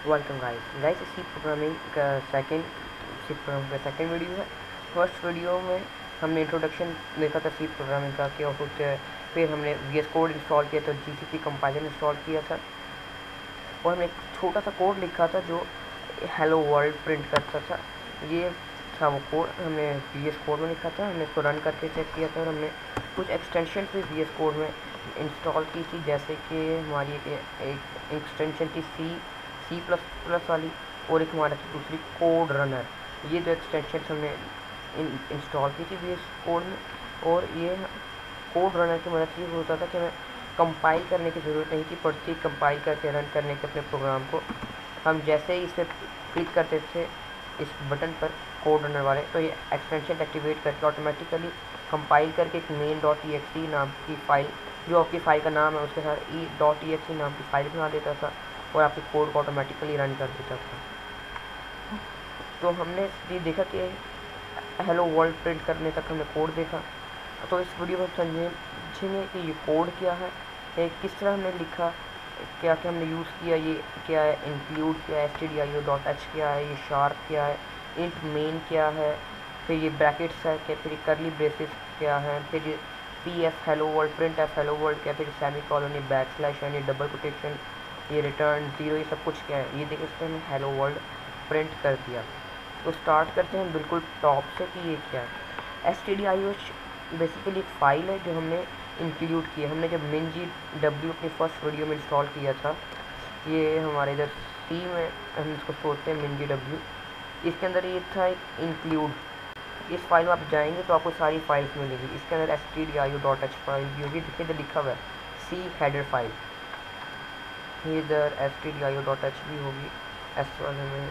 Welcome guys सी programming का second video है। First video में हमने इंट्रोडक्शन देखा था सी प्रोग्रामिंग का, क्या होता है। फिर हमने VS कोड इंस्टॉल किया था, GCC कंपाइलर इंस्टॉल किया था और हमने एक छोटा सा कोड लिखा था जो हेलो वर्ल्ड प्रिंट करता था। ये था वो कोड, हमने VS कोड में लिखा था। हमने इसको रन करके चेक किया था और हमने कुछ एक्सटेंशन भी VS कोड में इंस्टॉल की थी, जैसे कि हमारी एक एक्सटेंशन थी सी प्लस प्लस वाली, और एक हमारा थी दूसरी कोड रनर। ये दो एक्सटेंशन हमने इंस्टॉल की थी VS कोड में। और ये कोड रनर की मदद से ये होता था कि हमें कंपाइल करने की ज़रूरत नहीं थी पड़ती, कंपाइल करके रन करने के अपने प्रोग्राम को। हम जैसे ही इस पर क्लिक करते थे इस बटन पर कोड रनर वाले, तो ये एक्सटेंशन एक्टिवेट करके ऑटोमेटिकली कंपाइल करके एक main.exe नाम की फ़ाइल, जो आपकी फ़ाइल का नाम है, उसके साथ e.exe नाम की फ़ाइल बना देता था और आपके कोड को ऑटोमेटिकली रन कर देता था। तो हमने ये देखा कि हेलो वर्ल्ड प्रिंट करने तक हमने कोड देखा। तो इस वीडियो में समझेंगे कि ये कोड क्या है, किस तरह हमने लिखा, क्या क्या हमने यूज़ किया, ये क्या है, इंक्लूड क्या है, stdio.h क्या है, ये शार्प क्या है, इंट मेन क्या है, फिर ये ब्रैकेट्स है क्या, फिर कर्ली ब्रेसेस क्या है, फिर ये pf hello world, print F hello world क्या, फिर सेमी कॉलन, ये बैकस्लैश यानी डबल कोटेशन, ये रिटर्न ज़ीरो, ये सब कुछ क्या है। ये देखिए, इस पर हमने हेलो वर्ल्ड प्रिंट कर दिया। तो स्टार्ट करते हैं बिल्कुल टॉप से कि ये क्या है। stdio बेसिकली एक फ़ाइल है जो हमने इंक्लूड किया। हमने जब MinGW अपनी फर्स्ट वीडियो में इंस्टॉल किया था, ये हमारे इधर सी में हम इसको सोचते हैं MinGW, इसके अंदर ये था एक इंक्लूड। इस फाइल में आप जाएंगे तो आपको सारी फाइल्स मिलेगी। इसके अंदर stdio.h फाइल भी होगी, देखिए इधर लिखा हुआ है सी हेडर फाइल, इधर stdio.h भी होगी। एस वाले में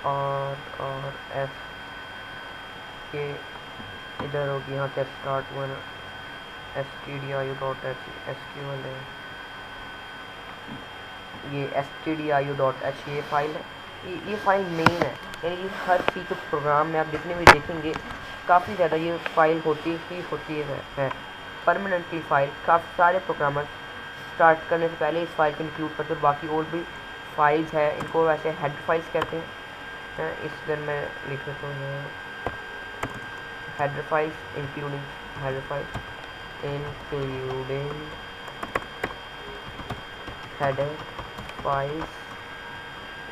और एफ के इधर होगी, यहाँ से स्टार्ट हुआ ना, stdio.h SQL है, ये stdio.h ये फाइल है। ये फाइल मेन है, यानी ये हर सी के प्रोग्राम में आप जितने भी देखेंगे काफ़ी ज़्यादा ये फाइल होती है परमानेंटली फाइल। काफ़ी सारे प्रोग्रामर स्टार्ट करने से पहले इस फाइल को इंक्लूड करते हैं। बाकी और भी फाइल्स है, इनको वैसे हेड फाइल्स कहते हैं। इस दिन मैं लिख लेता हूँ header files, including header files, including header files,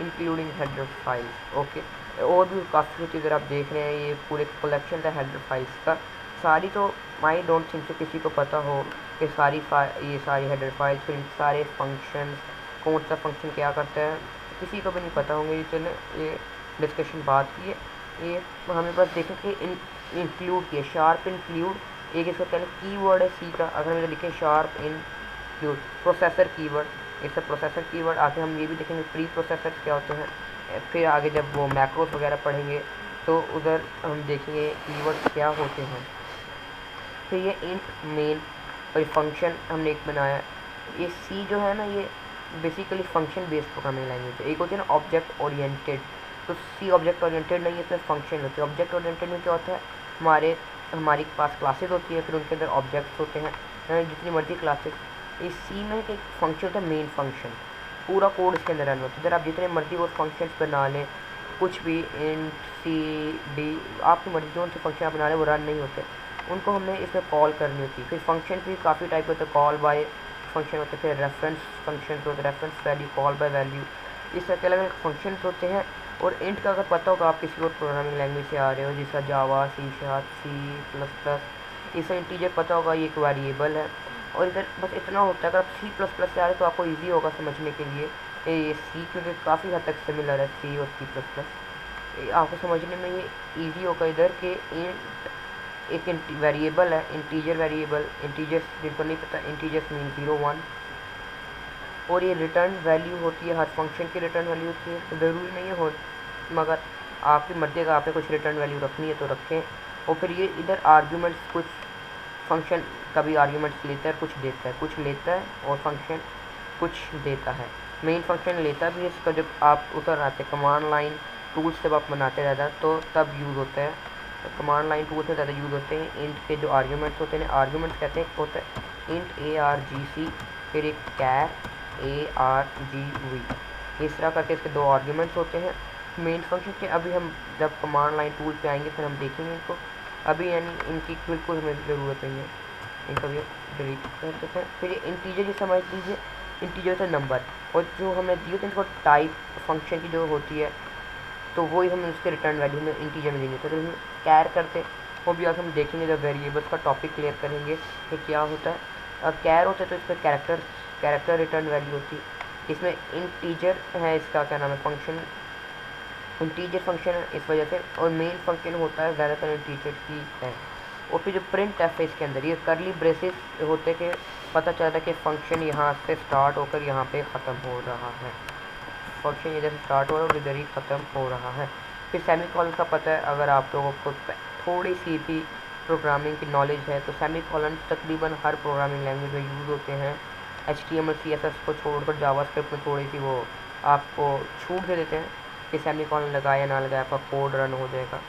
including header files. Okay, और भी काफ़ी कुछ इधर आप देख रहे हैं, ये पूरे कलेक्शन था हेडर फाइल्स का। सारी तो आई डोंट थिंक सो किसी को पता हो कि ये सारी हेडर फाइल्स, फिर सारे फंक्शन, कौन सा फंक्शन क्या करता है, किसी को भी नहीं पता होंगे। चले ये डिस्कशन बात की है, ये हमें बस देखें कि इंक्लूड किया, शार्प इंक्लूड। एक इसका पहले कीवर्ड है सी का, अगर हम लिखें sharp include processor keyword, it's a processor keyword. आगे हम ये भी देखेंगे प्री प्रोसेसर क्या होते हैं। फिर आगे जब वो मैक्रोस वगैरह पढ़ेंगे तो उधर हम देखेंगे कीवर्ड क्या होते हैं। फिर ये इंट मेन और फंक्शन हमने एक बनाया। ये सी जो है ना, ये basically function based programming language है। एक होती है ना ऑब्जेक्ट ओरिएंटेड, तो सी ऑब्जेक्ट ओरिएंटेड नहीं है, इसमें फंक्शन होती है। ऑब्जेक्ट ओरिएंटेड में क्या होता है, हमारे पास क्लासेस होती है, फिर उनके अंदर ऑब्जेक्ट्स होते हैं, जितनी मर्जी क्लासेस। इस सी में एक फंक्शन होता है मेन फंक्शन, पूरा कोड इसके अंदर रन होता है। इधर आप जितने मर्जी और फंक्शंस बना लें, कुछ भी इंट सी डी, आपकी मर्जी जो से फंक्शन आप बना लें वो रन नहीं होते, उनको हमने इसमें कॉल करनी होती है। फिर फंक्शन भी काफ़ी टाइप के होते हैं, कॉल बाय फंक्शन होते हैं, फिर रेफरेंस फंक्शन होते हैं, reference value, call by value, इस तरह के अलग अलग फंक्शन होते हैं। और इंट का अगर पता होगा, आप किसी और प्रोग्रामिंग लैंग्वेज से आ रहे हो, जैसा जावा, सी शार्प, C++, इसका इंटीजर पता होगा, ये एक वेरिएबल है। और इधर बस इतना होता है, अगर आप C++ से आ रहे हो तो आपको ईजी होगा समझने के लिए ये सी, क्योंकि काफ़ी हद तक सिमिलर है सी और C++। आपको समझने में ये ईजी होगा इधर के इंट एक वेरिएबल है, इंटीजर वेरिएबल, इंटीजर्स जिनको नहीं पता, इंटीजर्स मीन 0 1, और ये रिटर्न वैल्यू होती है, हर फंक्शन की रिटर्न वैल्यू होती है। तो ज़रूरी नहीं है हो, मगर आपकी मर्ज़ी का आपने कुछ रिटर्न वैल्यू रखनी है तो रखें। और फिर ये इधर आर्ग्यूमेंट्स, कुछ फंक्शन कभी आर्ग्यूमेंट्स लेता है, कुछ देता है, कुछ लेता है और फंक्शन कुछ देता है। मेन फंक्शन लेता भी है इसका, जब आप उधर आते कमांड लाइन टूल्स जब आप बनाते ज़्यादा तो तब यूज़ होता है। कमांड लाइन टूल्स में ज़्यादा यूज़ होते हैं। इंट के जो आर्ग्यूमेंट्स होते हैं, आर्ग्यूमेंट्स कहते हैं, होता है इंट ARGC, फिर एक कैर ARGV, इस तरह करके इसके 2 आर्ग्यूमेंट्स होते हैं मेन फंक्शन के। अभी हम जब कमांड लाइन टूल पे आएंगे फिर हम देखेंगे इनको, अभी यानी इनकी बिल्कुल हमें ज़रूरत नहीं है, इनका भी डिलीट कर देते हैं। फिर ये इंटीजर ही समझ लीजिए, इंटीजर से नंबर, और जो हमें दिए थे इनको टाइप फंक्शन की जो होती है तो वही हम उसके रिटर्न वैल्यू में इंटीजर में देंगे। तो हम कैर करते वो भी आज हम देखेंगे जब वेरिएबल्स का टॉपिक क्लियर करेंगे कि क्या होता है। और कैर होता है तो इस पर कैरेक्टर रिटर्न वैल्यू होती है। इसमें इंटीजर है, इसका क्या नाम है, फंक्शन इंटीजर फंक्शन है इस वजह से, और मेन फंक्शन होता है ज़्यादातर इंटीजर की है। और फिर जो प्रिंट एफ है इसके अंदर ये करली ब्रेसेस होते कि पता चलता है कि फंक्शन यहाँ से स्टार्ट होकर यहाँ पे ख़त्म हो रहा है, फंक्शन इधर से स्टार्ट हो रहा है और इधर ही ख़त्म हो रहा है। फिर सेमीकोलन का पता है, अगर आप लोगों को थोड़ी सी भी प्रोग्रामिंग की नॉलेज है तो सेमीकोलन तकरीबन हर प्रोग्रामिंग लैंग्वेज में यूज़ होते हैं। HTML CSS को छोड़कर जावास्क्रिप्ट में थोड़ी सी वो आपको छूट दे देते हैं कि सेमीकोलन लगाए या ना लगाए आपका कोड रन हो जाएगा।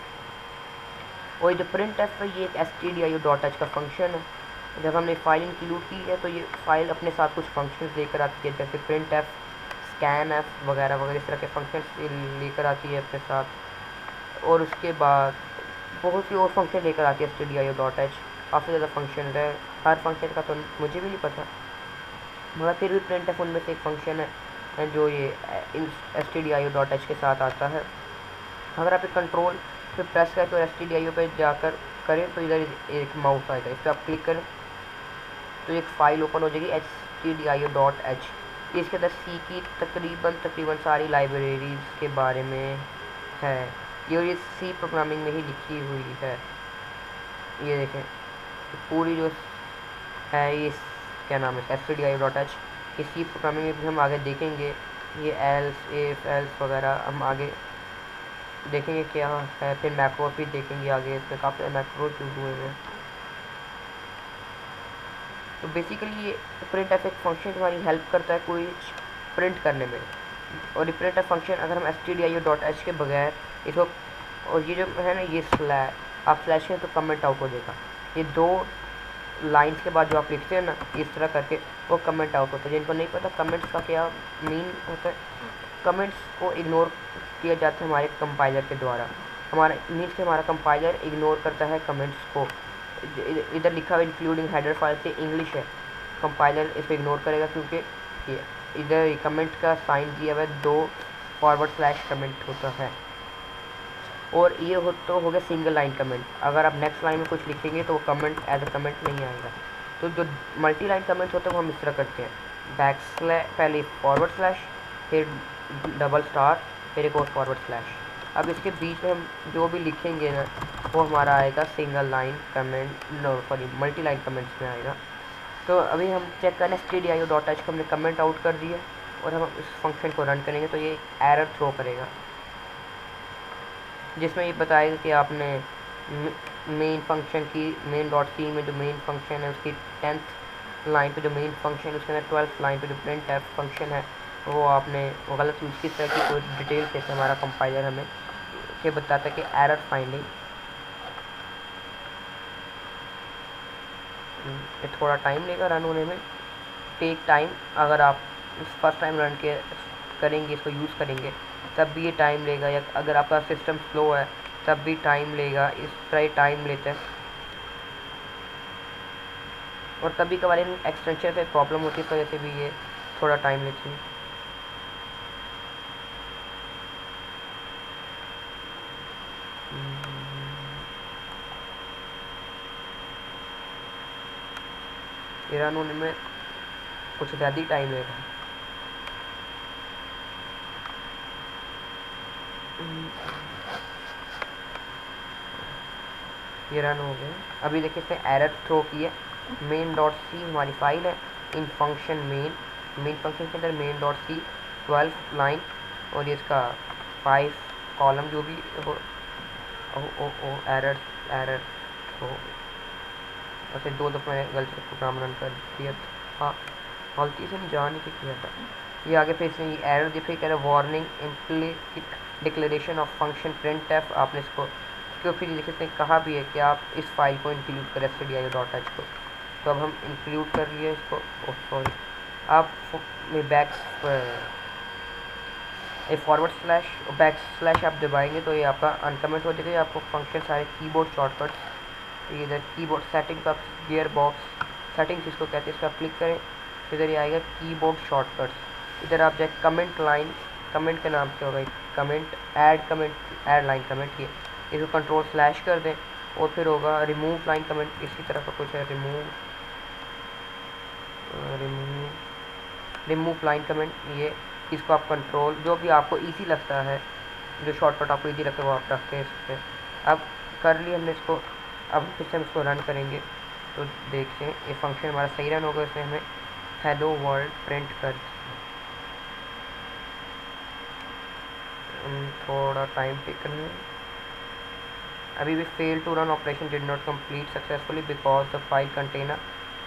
और जो प्रिंट एफ है ये एक stdio.h का फंक्शन है। जब हमने फाइल इंक्लूड की है तो ये फाइल अपने साथ कुछ फंक्शंस लेकर आती है, जैसे प्रिंट एफ, स्कैन एफ वगैरह वगैरह, इस तरह के फंक्शंस लेकर आती है अपने साथ। और उसके बाद बहुत सी और फंक्शन लेकर आती है stdio.h, काफ़ी ज़्यादा फंक्शन है, हर फंक्शन का तो मुझे भी नहीं पता, मगर फिर भी प्रिंट एफ उनमें से एक फंक्शन है जो ये stdio.h के साथ आता है। अगर आप कंट्रोल पे प्रेस करें तो stdio पे जाकर करें तो इधर एक माउस आएगा, इस पर आप क्लिक करें तो एक फ़ाइल ओपन हो जाएगी stdio.h। इसके अंदर सी की तकरीबन सारी लाइब्रेरीज़ के बारे में है, ये सी प्रोग्रामिंग में ही लिखी हुई है। ये देखें पूरी जो है ये क्या नाम है stdio.h, ये सी प्रोग्रामिंग में भी हम आगे देखेंगे। ये एल्स, इफ, एल्स वगैरह हम आगे देखेंगे क्या है। फिर मैक्रोस भी देखेंगे आगे, इसमें काफ़ी मैक्रोस यूज हुए हैं। तो बेसिकली ये प्रिंट एफ एक फंक्शन हमारी हेल्प करता है कोई प्रिंट करने में। और ये प्रिंट एफ फंक्शन अगर हम stdio.h के बगैर इसको, और ये जो है ना ये स्लैश आप स्लैश करें तो कमेंट आउट हो जाएगा। ये 2 लाइन्स के बाद जो आप लिखते हैं ना इस तरह करके वो कमेंट आउट होता है। जिनको नहीं पता कमेंट्स का क्या मीन होता है, कमेंट्स को इग्नोर किया जाता है हमारे कंपाइलर के द्वारा। हमारा मीन्स कि हमारा कंपाइलर इग्नोर करता है कमेंट्स को। इधर लिखा हुआ इंक्लूडिंग हेडर फाइल से इंग्लिश है, कंपाइलर इसको इग्नोर करेगा क्योंकि ये इधर कमेंट का साइन दिया हुआ है, 2 फॉरवर्ड स्लैश कमेंट होता है। और ये हो गया सिंगल लाइन कमेंट। अगर आप नेक्स्ट लाइन में कुछ लिखेंगे तो वो कमेंट एज अ कमेंट नहीं आएगा। तो जो मल्टी लाइन कमेंट्स होते हैं वो हम इस तरह करते हैं, पहले फॉरवर्ड स्लैश, फिर डबल स्टार, फिर एक और फॉरवर्ड स्लैश। अब इसके बीच में हम जो भी लिखेंगे ना वो हमारा आएगा single line comment, multi line comments में आएगा। तो अभी हम चेक करें stdio.h को हमने कमेंट आउट कर दिया और हम इस फंक्शन को रन करेंगे तो ये एरर थ्रो करेगा, जिसमें ये बताएगा कि आपने मेन फंक्शन की main.c में जो मेन फंक्शन है उसकी 10th लाइन पे जो मेन फंक्शन है उसके अंदर 12th लाइन पे जो प्रिंट एफ फंक्शन है वो आपने गलत यूज़ किस तरह की कोई डिटेल से हमारा कंपाइलर हमें के बताता है कि एरर फाइंडिंग। थोड़ा टाइम लेगा रन होने में, टेक टाइम। अगर आप फर्स्ट टाइम रन के करेंगे, इसको यूज़ करेंगे तब भी ये टाइम लेगा, या अगर आपका सिस्टम स्लो है तब भी टाइम लेगा, इस तरह टाइम लेता है। और कभी कभार इन एक्सटेंशन से प्रॉब्लम होती है इस वजह से भी ये थोड़ा टाइम लेती है। ये रन होने में कुछ ज़्यादा ही टाइम लेगा। ये रन हो गया। अभी देखिए इसने एरर थ्रो की है। main.c हमारी फाइल है, इन फंक्शन मेन फंक्शन के अंदर main.c 12 लाइन और ये इसका 5 कॉलम जो भी हो एरर हो। ऐसे 2 दफ़ा मैंने गलती से प्रोग्राम रन कर दिया था, हाँ गलती से नहीं जाने के किया था। ये आगे फिर इसने ये एरर दिखाई कह रहा है warning implicit declaration of function print F. आपने इसको उसके फिर लिख सकते हैं, कहा भी है कि आप इस फाइल को इंक्लूड करें stdio.h को। तो अब हम इंक्लूड कर लिए इसको। सॉरी, आप फॉरवर्ड स्लैश बैक स्लैश आप दबाएंगे तो ये आपका अनकमेंट हो जाएगा। आपको फंक्शन सारे कीबोर्ड शॉर्टकट्स, इधर कीबोर्ड सेटिंग का गियर बॉक्स सेटिंग्स इसको कहते हैं, इस पर क्लिक करें। इधर ये आएगा कीबोर्ड शॉर्टकट्स। इधर आप जाए कमेंट लाइन, कमेंट के नाम से होगा कमेंट ऐड लाइन कमेंट, ये इसको कंट्रोल स्लैश कर दें। और फिर होगा रिमूव लाइन कमेंट, इसी तरह का कुछ है, रिमूव लाइन कमेंट। ये इसको आप कंट्रोल जो भी आपको इजी लगता है, जो शॉर्टकट आपको इजी लगता है वो आप रखते हैं इस पर। अब कर लिए हमने इसको। अब फिर से हम इसको रन करेंगे तो देखते हैं ये फंक्शन हमारा सही रन होगा। इसमें हमें हेलो वर्ल्ड प्रिंट कर, थोड़ा टाइम पे करना। अभी भी fail to run operation did not complete successfully because the file contain a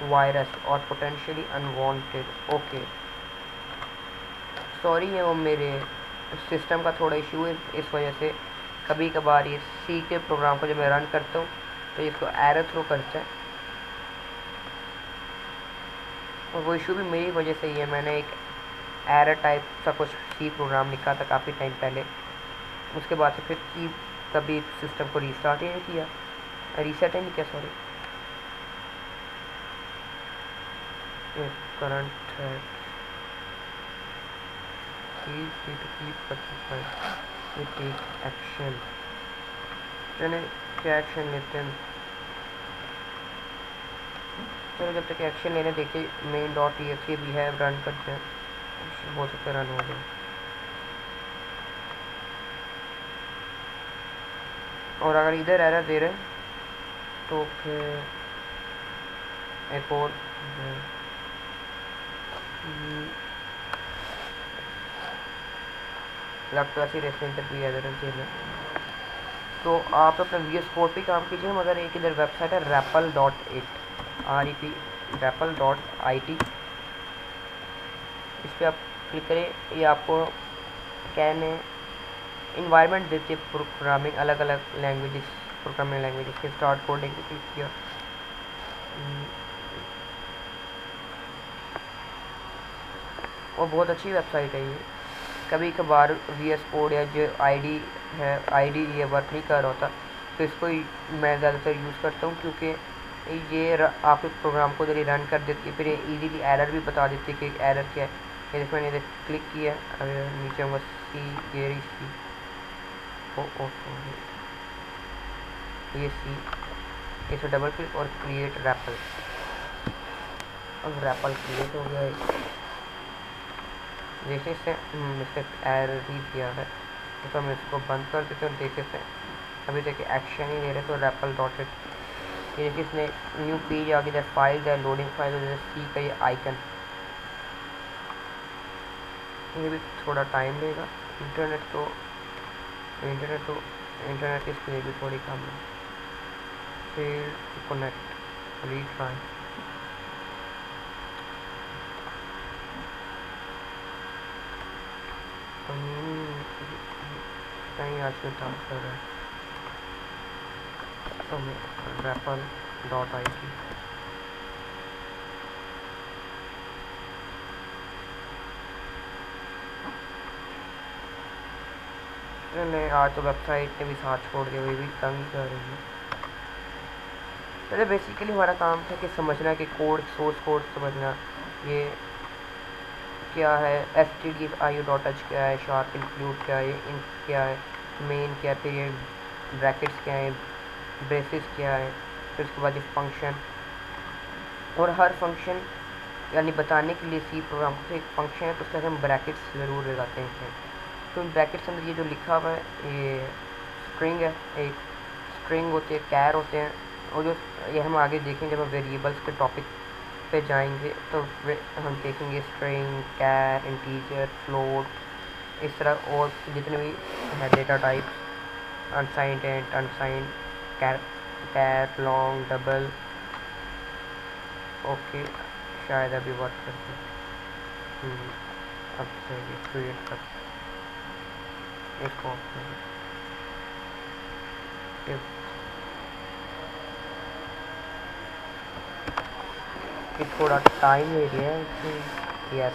virus और पोटेंशियली अनवांटेड। ओके, सॉरी है वो मेरे सिस्टम का थोड़ा इशू है, इस वजह से कभी कभार ये सी के प्रोग्राम को जब मैं रन करता हूँ तो इसको एरर थ्रो करता है, और वो इशू भी मेरी वजह से ही है। मैंने एक एरर टाइप सा कुछ सी प्रोग्राम लिखा था काफ़ी टाइम पहले, उसके बाद से फिर की कभी सिस्टम को रीस्टार्ट ही नहीं किया, रीसेट ही नहीं किया, सॉरी। करंट है एक्शन, चले क्या एक्शन लेते हैं। चलो जब तक एक्शन लेने देखिए, मेन डॉट exe भी है, रन करते हैं, हो सकता है रन हो जाए। और अगर इधर एरर दे रहे तो फिर एक और लगता है रेस्टेंटर भी एरर दे रहे। तो आप अपना VS कोड पे काम कीजिए, मगर एक इधर वेबसाइट है rappel.it, rappel.it, इस पर आप क्लिक करें। ये आपको कहने इन्वायरमेंट देती है प्रोग्रामिंग, अलग अलग लैंग्वेजेस, प्रोग्रामिंग लैंग्वेजेस के। स्टार्ट कोडिंग पे क्लिक किया, और बहुत अच्छी वेबसाइट है ये। कभी कभार VS कोड या जो ID ये वर्क नहीं कर रहा होता, तो इसको मैं ज़्यादातर यूज़ करता हूँ, क्योंकि ये आपके प्रोग्राम को जल्दी रन कर देती है। फिर ये इजीली एरर भी बता देती है कि एरर क्या है। ये मैंने इधर क्लिक किया, नीचे होगा सी, ये सी, इसे डबल क्लिक और क्रिएट रैपल। अब रैपल क्रिएट हो गया है, जैसे इससे एरर ही दिया है, तो हम इसको बंद कर देते हैं। देख सकते हैं अभी देखिए एक्शन ही ले रहे, तो rappel.it, ये देखिए इसने न्यू पेज आ गया, फाइल है, लोडिंग फाइल है, सी का ये आइकन। ये भी थोड़ा टाइम लेगा, इंटरनेट इसके लिए भी थोड़ी कम है। फिर कनेक्ट रीट्राई, कहीं आज में ट्रांसफर है, तो rappel.it। नहीं, आज तो वेबसाइट ने भी साथ छोड़ दिया, वही भी तंग कर रही है। पहले बेसिकली हमारा काम था कि समझना कि कोड, सोर्स कोड समझना, ये क्या है, stdio.h क्या है, शार्प इंक्लूड क्या है, इन क्या है, मेन क्या है, फिर ये ब्रैकेट्स क्या है, ब्रेसेस क्या है, फिर उसके बाद ये फंक्शन। और हर फंक्शन यानी बताने के लिए सी प्रोग्राम को एक फंक्शन है तो उसके हम ब्रैकेट्स ज़रूर लगाते हैं। तो इन ब्रैकेट्स के अंदर ये जो लिखा हुआ है ये स्ट्रिंग है, एक स्ट्रिंग होती है, कैर होते हैं, और जो ये हम आगे देखेंगे जब हम वेरिएबल्स के टॉपिक पे जाएंगे तो हम देखेंगे स्ट्रिंग, कैर, इंटीजर, फ्लोट, इस तरह और जितने भी है data type, unsigned, and unsigned, char, long, double. Okay, शायद अभी वर्क करते हैं। अब से क्रिएट कर इसको ये थोड़ा टाइम ले रही है। यस,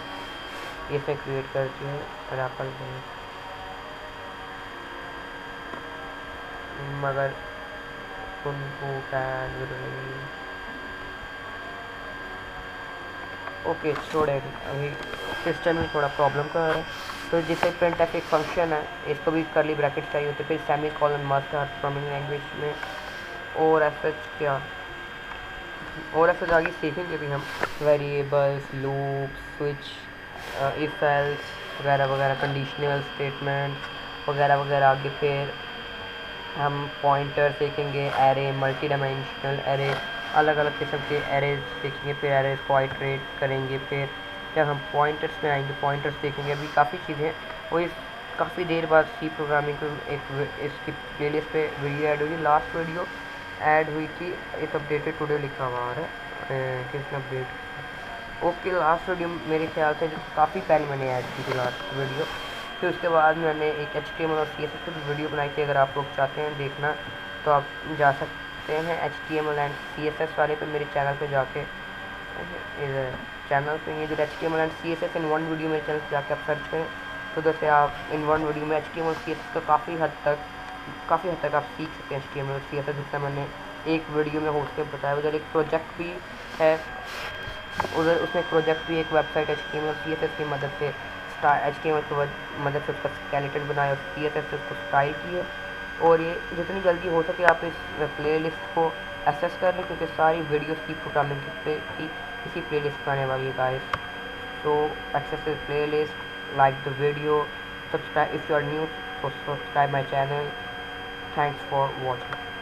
इसे क्रिएट करती है रैपल में, मगर उनको कैन ओके छोड़े, अभी सिस्टम में थोड़ा प्रॉब्लम कर रहा है। तो जैसे प्रिंट एफ एक फंक्शन है, इसको भी करली ब्रैकेट चाहिए होते, फिर सेमी कॉलन मस्ट है प्रोग्रामिंग लैंग्वेज में। और ऐसा क्या, और ऐसा आगे सीखेंगे भी हम, variables, loop, switch, if else वगैरह वगैरह, कंडीशनल स्टेटमेंट वगैरह वगैरह। आगे फिर हम पॉइंटर सीखेंगे, एरे, मल्टी डायमेंशनल एरे, अलग अलग किस्म के एरेज सीखेंगे, फिर एरेज को आइटरेट करेंगे। फिर जब हम पॉइंटर्स में आएंगे, पॉइंटर्स देखेंगे। अभी काफ़ी चीज़ें वो इस काफ़ी देर बाद सी प्रोग्रामिंग को एक इसकी प्लेलिस्ट पे वीडियो ऐड हुई, लास्ट वीडियो ऐड हुई थी, इस अपडेटेड टुडे लिखा हुआ है, किसने अपडेट, ओके लास्ट वीडियो मेरे ख्याल से जो काफ़ी पहले मैंने ऐड की थी लास्ट वीडियो। फिर उसके बाद मैंने एक HTML और CSS की वीडियो बनाई थी, अगर आप लोग चाहते हैं देखना तो आप जा सकते हैं HTML एंड CSS वाले पे, मेरे चैनल पे जाके, इधर चैनल पे ये जो HTML and CSS in one video मेरे चैनल पे जाके आप सर्च करें, तो जैसे आप इन वन वीडियो में HTML CSS का काफ़ी हद तक आप सीख सकते हैं HTML CSS, जिससे मैंने एक वीडियो में होस्ट कर बताया। उधर एक प्रोजेक्ट भी है, उधर उसमें एक प्रोजेक्ट भी, एक वेबसाइट HTML CSS की मदद से HTML की मदद से उसका स्केलेटन बनाया, CSS से उसको स्टाइल की है। और ये जितनी जल्दी हो सके आप इस प्लेलिस्ट को एक्सेस कर लें, क्योंकि सारी वीडियोस की प्रोग्रामिंग की इसी प्लेलिस्ट में आने वाली है guys. So access this playlist, like the video, subscribe if you are new, so subscribe my channel. Thanks for watching.